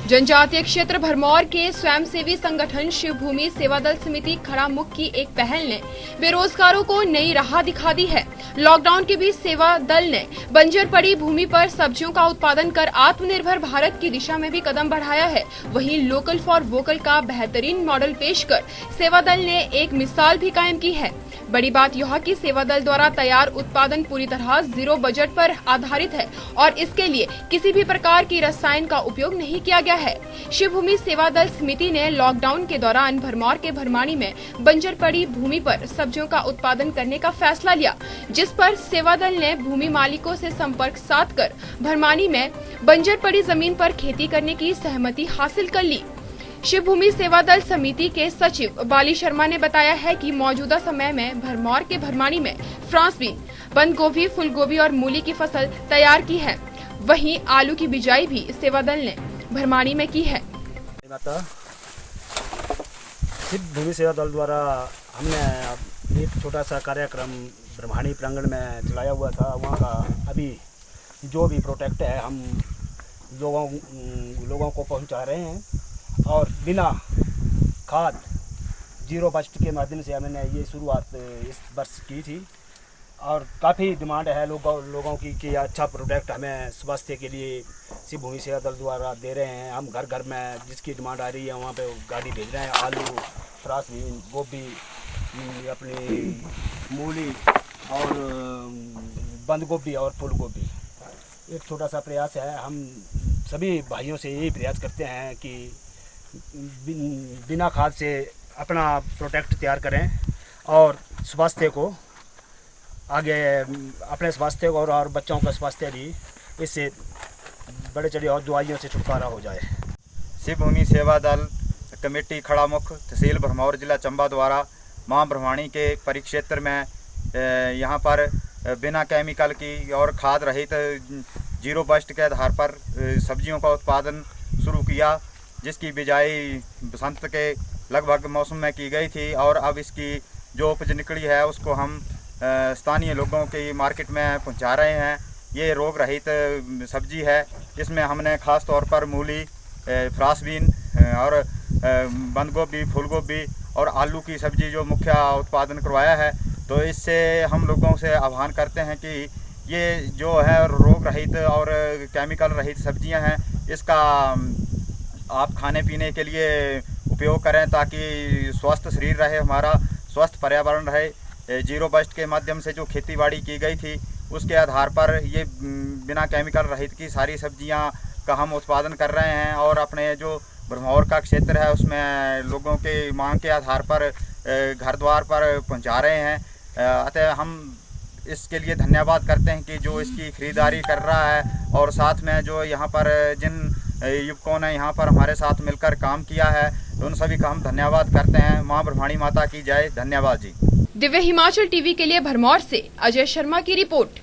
जनजातीय क्षेत्र भरमौर के स्वयंसेवी संगठन शिव भूमि सेवा दल समिति खड़ामुख की एक पहल ने बेरोजगारों को नई राह दिखा दी है। लॉकडाउन के बीच सेवा दल ने बंजर पड़ी भूमि पर सब्जियों का उत्पादन कर आत्मनिर्भर भारत की दिशा में भी कदम बढ़ाया है। वहीं लोकल फॉर वोकल का बेहतरीन मॉडल पेश कर सेवा दल ने एक मिसाल भी कायम की है। बड़ी बात यह कि सेवा दल द्वारा तैयार उत्पादन पूरी तरह जीरो बजट पर आधारित है और इसके लिए किसी भी प्रकार की रसायन का उपयोग नहीं किया गया है। शिव भूमि सेवा दल समिति ने लॉकडाउन के दौरान भरमौर के भरमाणी में बंजर पड़ी भूमि पर सब्जियों का उत्पादन करने का फैसला लिया, जिस पर सेवा दल ने भूमि मालिकों से संपर्क साधकर भरमाणी में बंजर पड़ी जमीन पर खेती करने की सहमति हासिल कर ली। शिव भूमि सेवा दल समिति के सचिव बाली शर्मा ने बताया है कि मौजूदा समय में भरमौर के भरमाणी में फ्रांस बीन, बंद गोभी, फूल गोभी और मूली की फसल तैयार की है। वहीं आलू की बिजाई भी सेवा दल ने भरमाणी में की है। शिव भूमि सेवा दल द्वारा हमने एक छोटा सा कार्यक्रम भरमाणी प्रांगण में चलाया हुआ था। वहाँ का अभी जो भी प्रोडक्ट है हम लोगों को पहुँचा रहे हैं और बिना खाद जीरो बजट के माध्यम से हमने ये शुरुआत इस वर्ष की थी और काफ़ी डिमांड है लोगों की कि अच्छा प्रोडक्ट हमें स्वास्थ्य के लिए शिव भूमि सेवा दल द्वारा दे रहे हैं। हम घर घर में जिसकी डिमांड आ रही है वहाँ पे गाड़ी भेज रहे हैं। आलू, फ्रांसबीन, गोभी, अपनी मूली और बंद गोभी और फूल गोभी। एक छोटा सा प्रयास है। हम सभी भाइयों से यही प्रयास करते हैं कि बिना खाद से अपना प्रोडक्ट तैयार करें और स्वास्थ्य को आगे, अपने स्वास्थ्य को और बच्चों का स्वास्थ्य भी इससे बड़े चढ़े और दवाइयों से छुटकारा हो जाए। शिव भूमि सेवा दल कमेटी खड़ामुख तहसील भरमौर जिला चंबा द्वारा मां भरमाणी के परिक्षेत्र में यहाँ पर बिना केमिकल की और खाद रहित जीरो बजट के आधार पर सब्जियों का उत्पादन शुरू किया, जिसकी बिजाई बसंत के लगभग मौसम में की गई थी और अब इसकी जो उपज निकली है उसको हम स्थानीय लोगों की मार्केट में पहुंचा रहे हैं। ये रोग रहित सब्जी है, जिसमें हमने ख़ास तौर पर मूली, फ्रांसबीन और बंद गोभी, फूल गोभी और आलू की सब्जी जो मुख्य उत्पादन करवाया है। तो इससे हम लोगों से आह्वान करते हैं कि ये जो है रोग रहित और केमिकल रहित सब्जियां हैं, इसका आप खाने पीने के लिए उपयोग करें ताकि स्वस्थ शरीर रहे, हमारा स्वस्थ पर्यावरण रहे। जीरो बजट के माध्यम से जो खेती बाड़ी की गई थी उसके आधार पर ये बिना केमिकल रहित की सारी सब्जियां का हम उत्पादन कर रहे हैं और अपने जो भरमौर का क्षेत्र है उसमें लोगों के मांग के आधार पर घर द्वार पर पहुंचा रहे हैं। अतः हम इसके लिए धन्यवाद करते हैं कि जो इसकी खरीदारी कर रहा है और साथ में जो यहाँ पर जिन युवकों ने यहाँ पर हमारे साथ मिलकर काम किया है तो उन सभी का हम धन्यवाद करते हैं। मां भरमाणी माता की जय। धन्यवाद जी। दिव्य हिमाचल टीवी के लिए भरमौर से अजय शर्मा की रिपोर्ट।